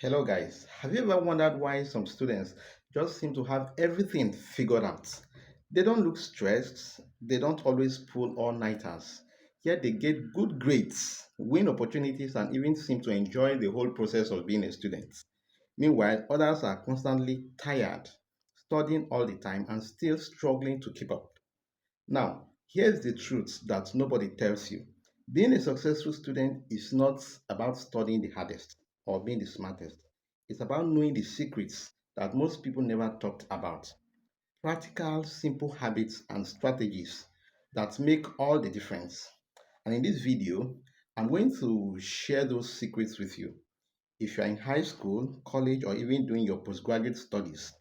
Hello, guys. Have you ever wondered why some students just seem to have everything figured out? They don't look stressed, they don't always pull all nighters, yet they get good grades, win opportunities, and even seem to enjoy the whole process of being a student. Meanwhile, others are constantly tired, studying all the time, and still struggling to keep up. Now, here's the truth that nobody tells you. Being a successful student is not about studying the hardest or being the smartest. It's about knowing the secrets that most people never talked about. Practical, simple habits and strategies that make all the difference. And in this video, I'm going to share those secrets with you. If you're in high school, college, or even doing your postgraduate studies,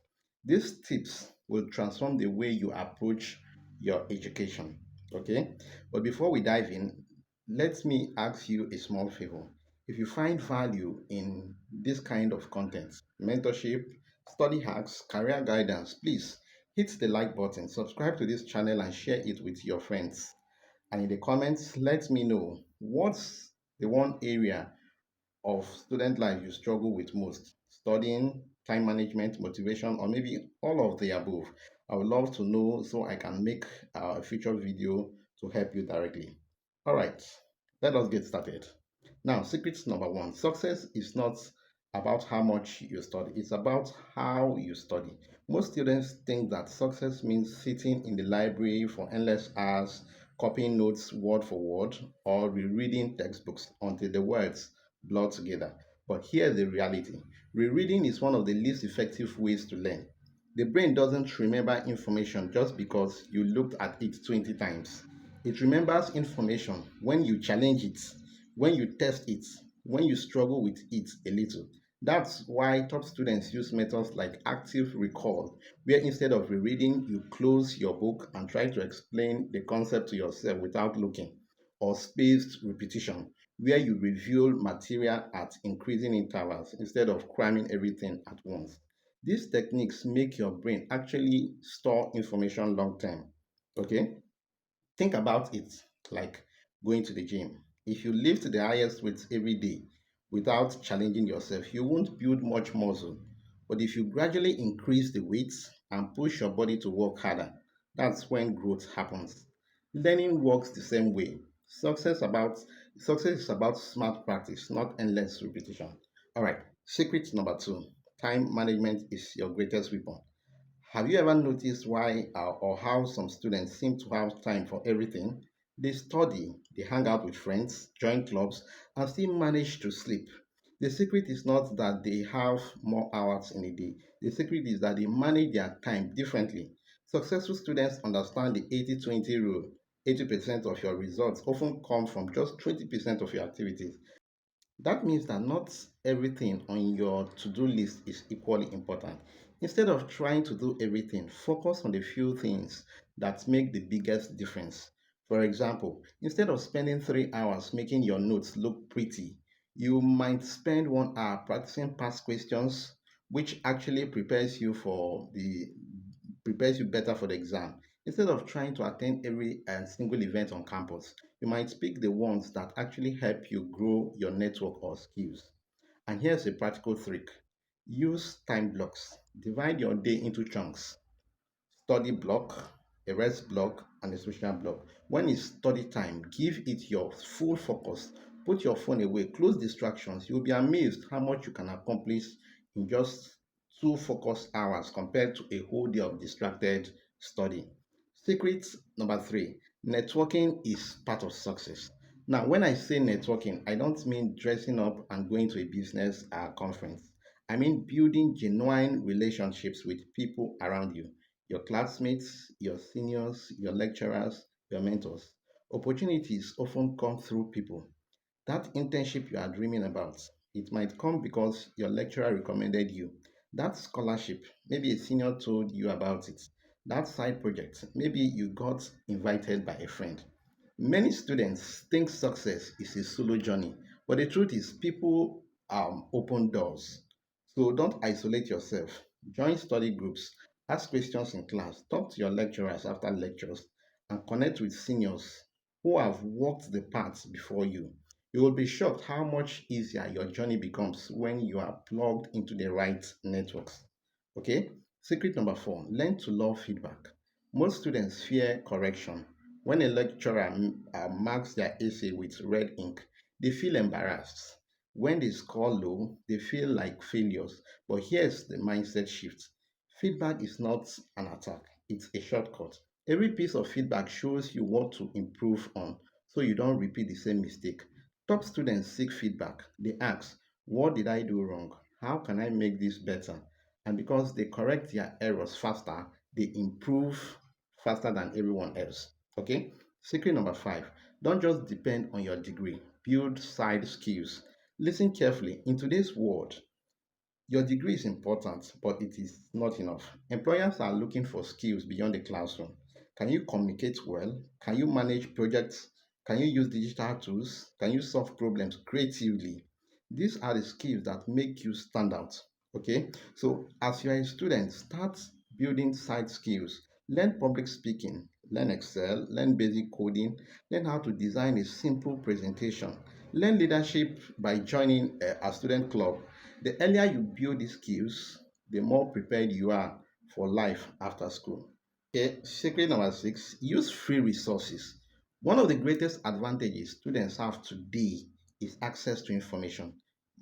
these tips will transform the way you approach your education. Okay? But before we dive in, let me ask you a small favor. If you find value in this kind of content, mentorship, study hacks, career guidance, please hit the like button, subscribe to this channel, and share it with your friends. And in the comments, let me know what's the one area of student life you struggle with most? Studying, time management, motivation, or maybe all of the above? I would love to know so I can make a future video to help you directly. All right, let us get started. Now, secret number one, success is not about how much you study, it's about how you study. Most students think that success means sitting in the library for endless hours, copying notes word for word, or rereading textbooks until the words blur together. But here's the reality: rereading is one of the least effective ways to learn. The brain doesn't remember information just because you looked at it 20 times. It remembers information when you challenge it, when you test it, when you struggle with it a little. That's why top students use methods like active recall, where instead of rereading, you close your book and try to explain the concept to yourself without looking, or spaced repetition, where you review material at increasing intervals instead of cramming everything at once. These techniques make your brain actually store information long term. Okay? Think about it like going to the gym. If you lift the highest weights every day without challenging yourself, you won't build much muscle. But if you gradually increase the weights and push your body to work harder, that's when growth happens. Learning works the same way. Success is about smart practice, not endless repetition. All right, secret number two, time management is your greatest weapon. Have you ever noticed why or how some students seem to have time for everything? They study, they hang out with friends, join clubs, and still manage to sleep. The secret is not that they have more hours in a day. The secret is that they manage their time differently. Successful students understand the 80-20 rule. 80% of your results often come from just 20% of your activities. That means that not everything on your to do list is equally important. Instead of trying to do everything, focus on the few things that make the biggest difference. For example, instead of spending 3 hours making your notes look pretty, you might spend 1 hour practicing past questions, which actually prepares you better for the exam. Instead of trying to attend every single event on campus, you might pick the ones that actually help you grow your network or skills. And here's a practical trick: use time blocks. Divide your day into chunks: study block, a rest block, and a social block. When it's study time, give it your full focus. Put your phone away, close distractions. You'll be amazed how much you can accomplish in just 2 focused hours compared to a whole day of distracted study. Secret number three, networking is part of success. Now, when I say networking, I don't mean dressing up and going to a business conference. I mean building genuine relationships with people around you: your classmates, your seniors, your lecturers, your mentors. Opportunities often come through people. That internship you are dreaming about, it might come because your lecturer recommended you. That scholarship, maybe a senior told you about it. That side project, maybe you got invited by a friend. Many students think success is a solo journey, but the truth is people open doors. So don't isolate yourself. Join study groups, ask questions in class, talk to your lecturers after lectures, and connect with seniors who have walked the path before you. You will be shocked how much easier your journey becomes when you are plugged into the right networks. Okay? Secret number four, learn to love feedback. Most students fear correction. When a lecturer marks their essay with red ink, they feel embarrassed. When they score low, they feel like failures. But here's the mindset shift: feedback is not an attack, it's a shortcut. Every piece of feedback shows you what to improve on so you don't repeat the same mistake. Top students seek feedback. They ask, what did I do wrong? How can I make this better? And because they correct their errors faster, they improve faster than everyone else. Okay? Secret number five, don't just depend on your degree, build side skills. Listen carefully. In today's world, your degree is important, but it is not enough. Employers are looking for skills beyond the classroom. Can you communicate well? Can you manage projects? Can you use digital tools? Can you solve problems creatively? These are the skills that make you stand out. Okay, so as you are a student, start building side skills. Learn public speaking, learn Excel, learn basic coding, learn how to design a simple presentation, learn leadership by joining a student club. The earlier you build these skills, the more prepared you are for life after school. Okay, secret number six, use free resources. One of the greatest advantages students have today is access to information.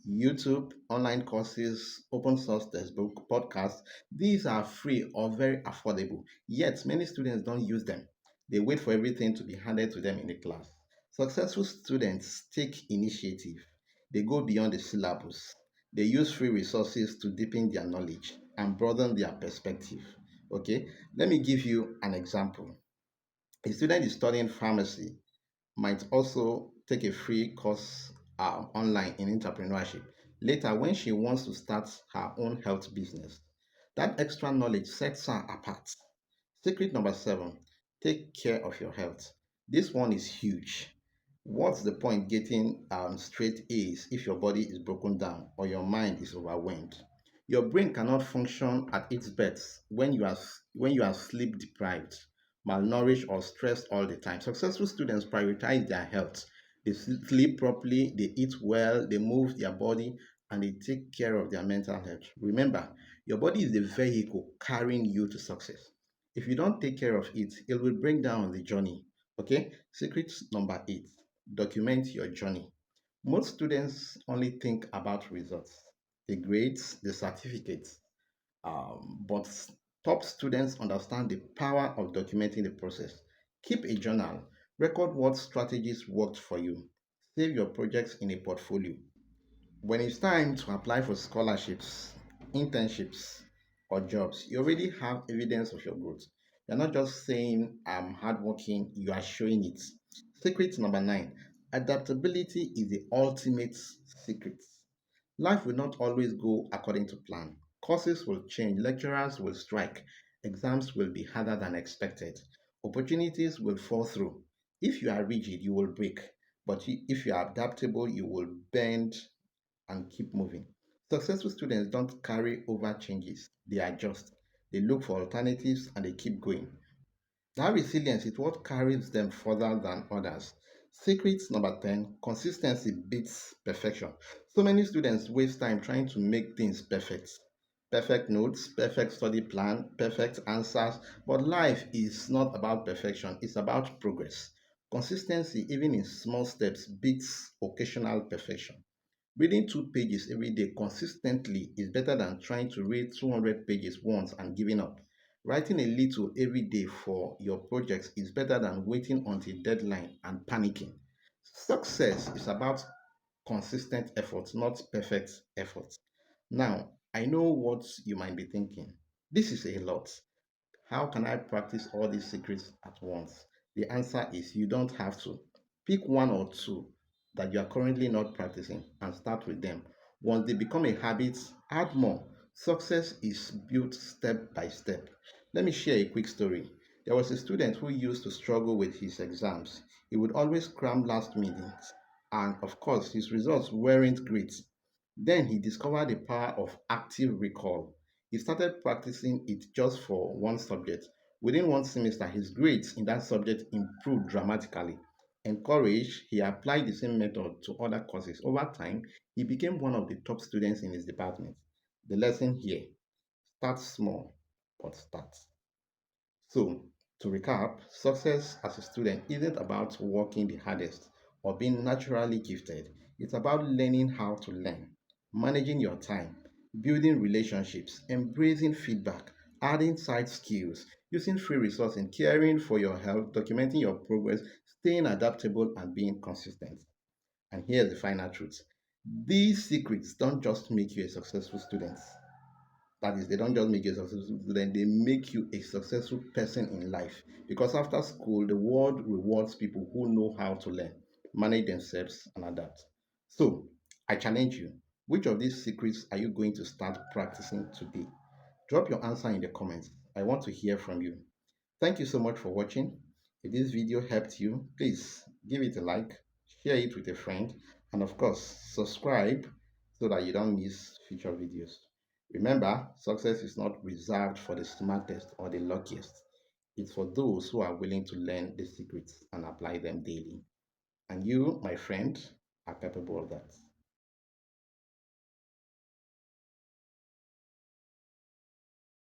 YouTube, online courses, open source textbook, podcasts, these are free or very affordable. Yet many students don't use them. They wait for everything to be handed to them in the class. Successful students take initiative. They go beyond the syllabus. They use free resources to deepen their knowledge and broaden their perspective. Okay, let me give you an example. A student is studying pharmacy might also take a free course online in entrepreneurship. Later, when she wants to start her own health business, that extra knowledge sets her apart. Secret number seven, take care of your health. This one is huge. What's the point getting straight A's if your body is broken down or your mind is overwhelmed? Your brain cannot function at its best when you are sleep deprived, malnourished, or stressed all the time. Successful students prioritize their health. They sleep properly, they eat well, they move their body, and they take care of their mental health. Remember, your body is the vehicle carrying you to success. If you don't take care of it, it will break down on the journey. Okay? Secret number eight, document your journey. Most students only think about results, the grades, the certificates, but top students understand the power of documenting the process. Keep a journal, record what strategies worked for you, save your projects in a portfolio. When it's time to apply for scholarships, internships, or jobs, you already have evidence of your growth. You're not just saying I'm hardworking, you are showing it. Secret number nine, adaptability is the ultimate secret. Life will not always go according to plan. Courses will change, lecturers will strike, exams will be harder than expected, opportunities will fall through. If you are rigid, you will break. But if you are adaptable, you will bend and keep moving. Successful students don't carry over changes, they adjust. They look for alternatives and they keep going. That resilience is what carries them further than others. Secret number 10, consistency beats perfection. So many students waste time trying to make things perfect. Perfect notes, perfect study plan, perfect answers. But life is not about perfection, it's about progress. Consistency, even in small steps, beats occasional perfection. Reading 2 pages every day consistently is better than trying to read 200 pages once and giving up. Writing a little every day for your projects is better than waiting until deadline and panicking. Success is about consistent effort, not perfect effort. Now, I know what you might be thinking. This is a lot. How can I practice all these secrets at once? The answer is you don't have to. Pick one or two that you are currently not practicing and start with them. Once they become a habit, add more. Success is built step by step. Let me share a quick story. There was a student who used to struggle with his exams. He would always cram last minute, and of course, his results weren't great. Then he discovered the power of active recall. He started practicing it just for one subject. Within one semester, his grades in that subject improved dramatically. Encouraged, he applied the same method to other courses. Over time, he became one of the top students in his department. The lesson here: start small, but start. So, to recap, success as a student isn't about working the hardest or being naturally gifted. It's about learning how to learn, managing your time, building relationships, embracing feedback, adding side skills, using free resources, caring for your health, documenting your progress, staying adaptable, and being consistent. And here's the final truth: these secrets don't just make you a successful student. That is, they don't just make you a successful student, they make you a successful person in life. Because after school, the world rewards people who know how to learn, manage themselves, and adapt. So, I challenge you: which of these secrets are you going to start practicing today? Drop your answer in the comments. I want to hear from you. Thank you so much for watching. If this video helped you, please give it a like, share it with a friend, and of course, subscribe so that you don't miss future videos. Remember, success is not reserved for the smartest or the luckiest. It's for those who are willing to learn the secrets and apply them daily. And you, my friend, are capable of that.